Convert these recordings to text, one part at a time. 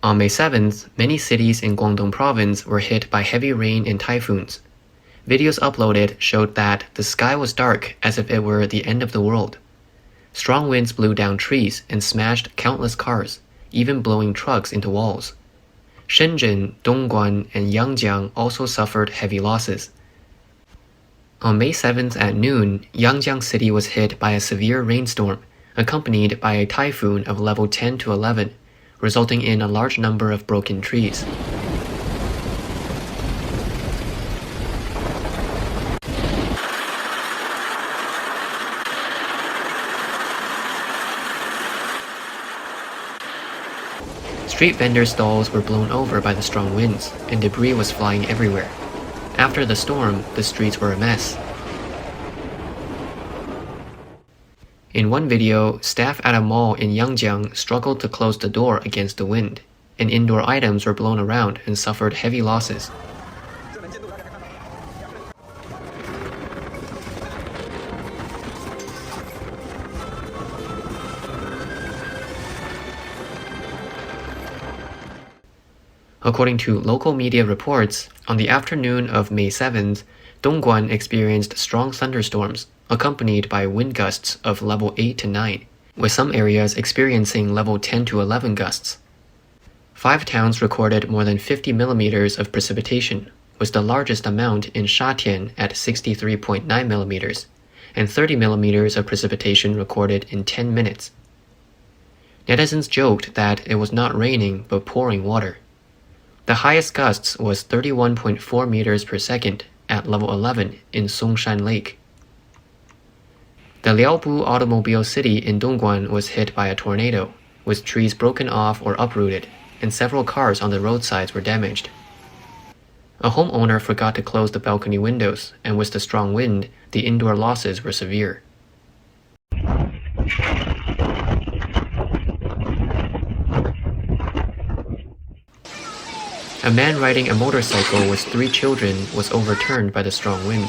On May 7th, many cities in Guangdong Province were hit by heavy rain and typhoons. Videos uploaded showed that the sky was dark as if it were the end of the world. Strong winds blew down trees and smashed countless cars, even blowing trucks into walls. Shenzhen, Dongguan, and Yangjiang also suffered heavy losses. On May 7th at noon, Yangjiang City was hit by a severe rainstorm, accompanied by a typhoon of level 10 to 11, resulting in a large number of broken trees. Street vendor stalls were blown over by the strong winds, and debris was flying everywhere. After the storm, the streets were a mess. In one video, staff at a mall in Yangjiang struggled to close the door against the wind, and indoor items were blown around and suffered heavy losses. According to local media reports, on the afternoon of May 7th, Dongguan experienced strong thunderstorms, accompanied by wind gusts of level 8 to 9, with some areas experiencing level 10 to 11 gusts. 5 towns recorded more than 50 millimeters of precipitation, with the largest amount in Shatian at 63.9 millimeters, and 30 millimeters of precipitation recorded in 10 minutes. Netizens joked that it was not raining but pouring water. The highest gusts was 31.4 meters per second at level 11 in Songshan Lake. The Liaobu automobile city in Dongguan was hit by a tornado, with trees broken off or uprooted, and several cars on the roadsides were damaged. A homeowner forgot to close the balcony windows, and with the strong wind, the indoor losses were severe. A man riding a motorcycle with 3 children was overturned by the strong wind.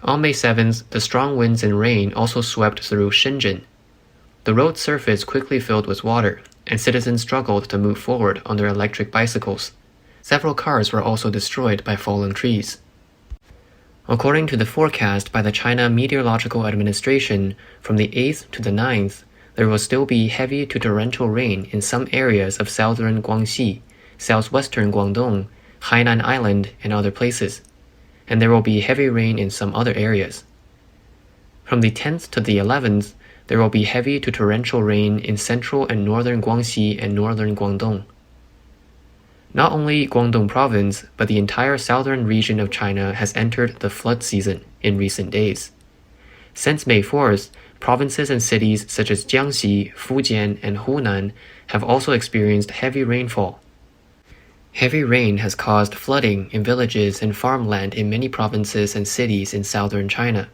On May 7th, the strong winds and rain also swept through Shenzhen. The road surface quickly filled with water, and citizens struggled to move forward on their electric bicycles. Several cars were also destroyed by fallen trees. According to the forecast by the China Meteorological Administration, from the 8th to the 9th, there will still be heavy to torrential rain in some areas of southern Guangxi, southwestern Guangdong, Hainan Island, and other places, and there will be heavy rain in some other areas. From the 10th to the 11th, there will be heavy to torrential rain in central and northern Guangxi and northern Guangdong. Not only Guangdong Province, but the entire southern region of China has entered the flood season in recent days. Since May 4th, provinces and cities such as Jiangxi, Fujian, and Hunan have also experienced heavy rainfall. Heavy rain has caused flooding in villages and farmland in many provinces and cities in southern China,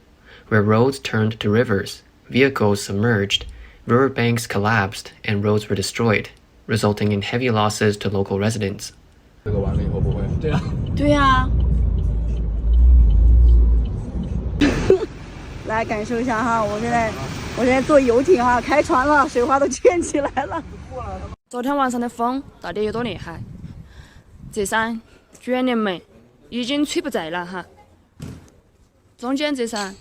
where roads turned to rivers, vehicles submerged, riverbanks collapsed, and roads were destroyed, resulting in heavy losses to local residents. 这个完了以后不会？对呀。对呀。来感受一下哈，我现在坐游艇哈，开船了，水花都溅起来了。昨天晚上的风到底有多厉害？这扇卷帘门已经吹不在了哈，中间这扇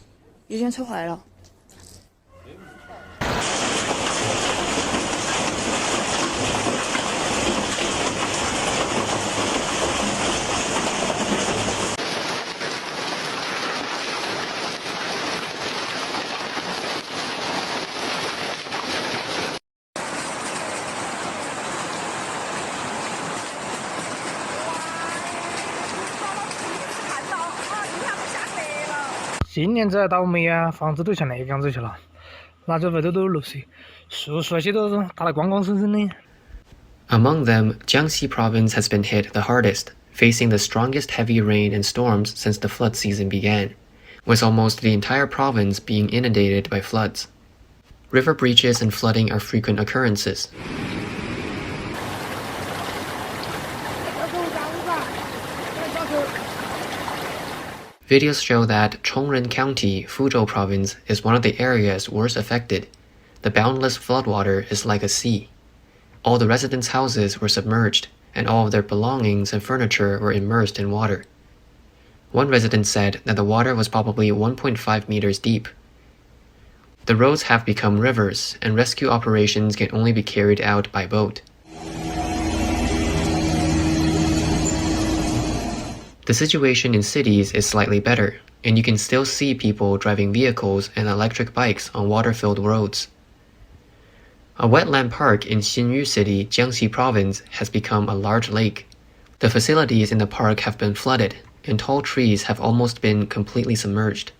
已经吹坏了。今年子倒霉啊，房子都像那个样子去了，那这外头都漏水，树那些都打得光光生生的。Among them, Jiangxi province has been hit the hardest, facing the strongest heavy rain and storms since the flood season began, with almost the entire province being inundated by floods. River breaches and flooding are frequent occurrences. Videos show that Chongren County, Fuzhou Province, is one of the areas worst affected. The boundless floodwater is like a sea. all the residents' houses were submerged, and all of their belongings and furniture were immersed in water. One resident said that the water was probably 1.5 meters deep. The roads have become rivers, and rescue operations can only be carried out by boat. The situation in cities is slightly better, and you can still see people driving vehicles and electric bikes on water-filled roads. A wetland park in Xinyu City, Jiangxi Province, has become a large lake. The facilities in the park have been flooded, and tall trees have almost been completely submerged.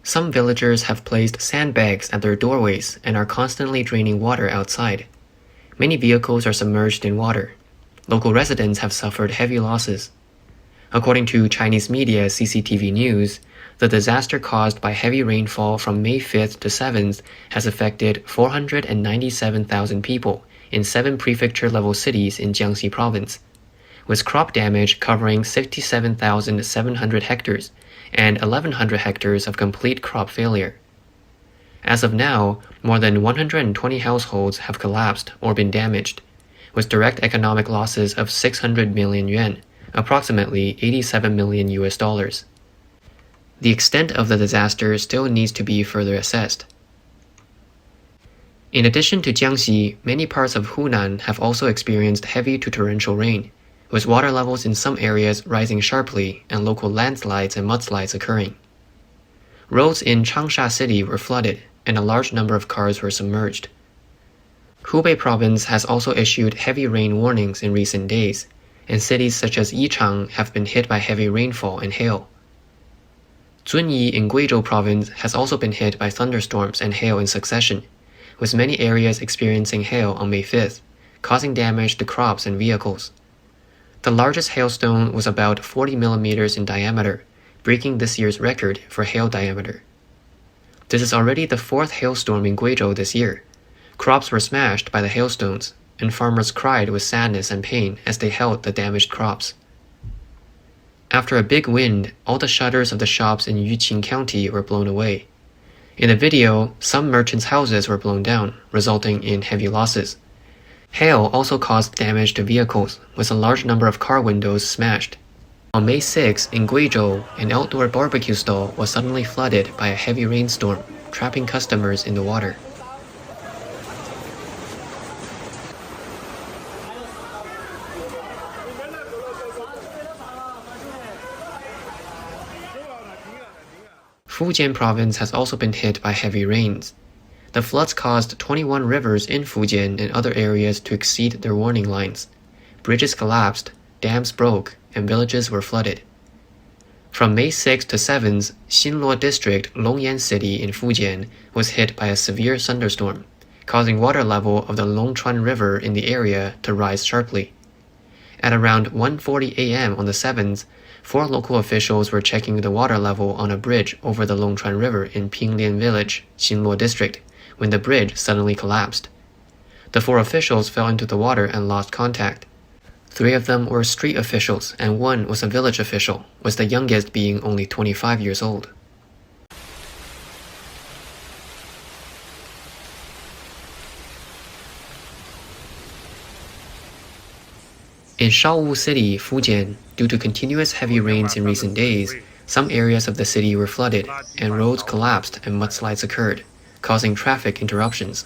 Some villagers have placed sandbags at their doorways and are constantly draining water outside. Many vehicles are submerged in water. Local residents have suffered heavy losses. According to Chinese media CCTV News, the disaster caused by heavy rainfall from May 5th to 7th has affected 497,000 people in 7 prefecture-level cities in Jiangxi Province, with crop damage covering 67,700 hectares and 1,100 hectares of complete crop failure. As of now, more than 120 households have collapsed or been damaged, with direct economic losses of 600 million yuan, approximately $87 million. The extent of the disaster still needs to be further assessed. In addition to Jiangxi, many parts of Hunan have also experienced heavy to torrential rain, with water levels in some areas rising sharply and local landslides and mudslides occurring. Roads in Changsha City were flooded, and a large number of cars were submerged. Hubei Province has also issued heavy rain warnings in recent days, and cities such as Yichang have been hit by heavy rainfall and hail. Zunyi in Guizhou Province has also been hit by thunderstorms and hail in succession, with many areas experiencing hail on May 5th, causing damage to crops and vehicles. The largest hailstone was about 40 millimeters in diameter, breaking this year's record for hail diameter. This is already the 4th hailstorm in Guizhou this year. Crops were smashed by the hailstones, and farmers cried with sadness and pain as they held the damaged crops. After a big wind, all the shutters of the shops in Yuqing County were blown away. In the video, some merchants' houses were blown down, resulting in heavy losses. Hail also caused damage to vehicles, with a large number of car windows smashed. On May 6 in Guizhou, an outdoor barbecue stall was suddenly flooded by a heavy rainstorm, trapping customers in the water. Fujian Province has also been hit by heavy rains. The floods caused 21 rivers in Fujian and other areas to exceed their warning lines. Bridges collapsed, dams broke, and villages were flooded. From May 6 to 7th, Xinluo District, Longyan City in Fujian was hit by a severe thunderstorm, causing water level of the Longchuan River in the area to rise sharply. At around 1:40 a.m. on the 7th, 4 local officials were checking the water level on a bridge over the Longchuan River in Pinglian Village, Xinluo District, when the bridge suddenly collapsed. The 4 officials fell into the water and lost contact. 3 of them were street officials and 1 was a village official, with the youngest being only 25 years old. In Shaowu City, Fujian, due to continuous heavy rains in recent days, some areas of the city were flooded, and roads collapsed and mudslides occurred, causing traffic interruptions.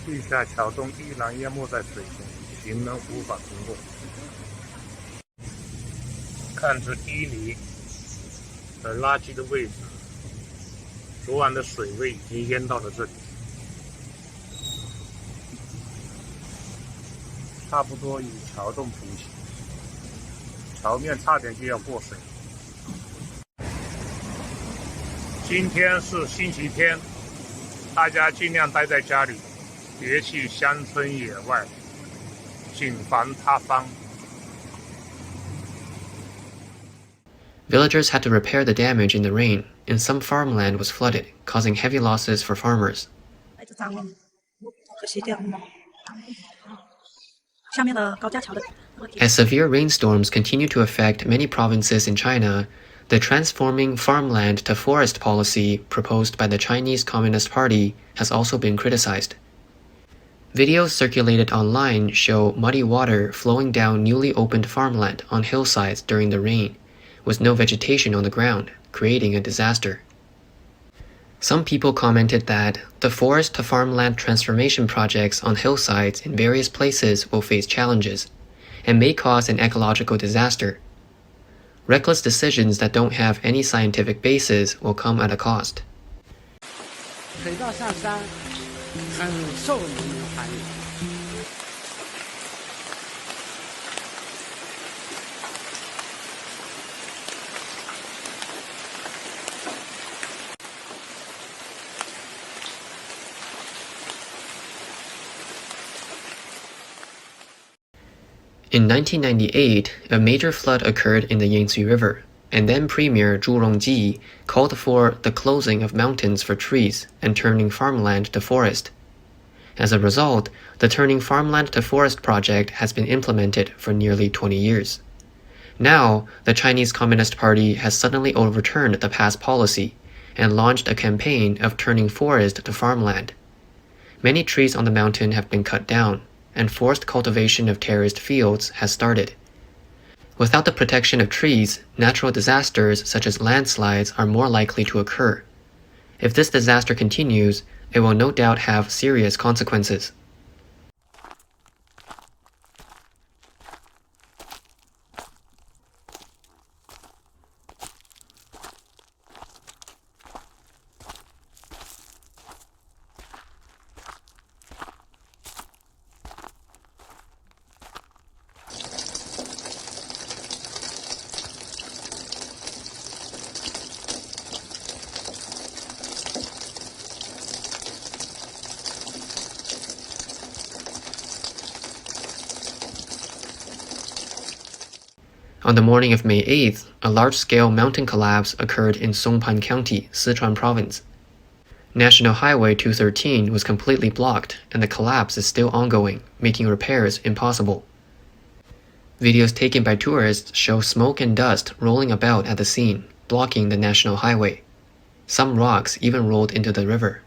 地下桥洞依然淹没在水中，行人无法通过。看着伊犁的垃圾的位置，昨晚的水位已经淹到了这里。 差不多与桥洞平行，桥面差点就要过水。今天是星期天，大家尽量待在家里，别去乡村野外，谨防塌方。 Villagers had to repair the damage in the rain, and some farmland was flooded, causing heavy losses for farmers. As severe rainstorms continue to affect many provinces in China, the transforming farmland to forest policy proposed by the Chinese Communist Party has also been criticized. Videos circulated online show muddy water flowing down newly opened farmland on hillsides during the rain, with no vegetation on the ground, creating a disaster. Some people commented that the forest to farmland transformation projects on hillsides in various places will face challenges and may cause an ecological disaster. Reckless decisions that don't have any scientific basis will come at a cost. 水稻上山很受人们欢迎。In 1998, a major flood occurred in the Yangtze River, and then Premier Zhu Rongji called for the closing of mountains for trees and turning farmland to forest. As a result, the Turning Farmland to Forest project has been implemented for nearly 20 years. Now, the Chinese Communist Party has suddenly overturned the past policy and launched a campaign of turning forest to farmland. Many trees on the mountain have been cut down, and forced cultivation of terraced fields has started. Without the protection of trees, natural disasters such as landslides are more likely to occur. If this disaster continues, it will no doubt have serious consequences. On the morning of May 8th, a large-scale mountain collapse occurred in Songpan County, Sichuan Province. National Highway 213 was completely blocked, and the collapse is still ongoing, making repairs impossible. Videos taken by tourists show smoke and dust rolling about at the scene, blocking the national highway. Some rocks even rolled into the river.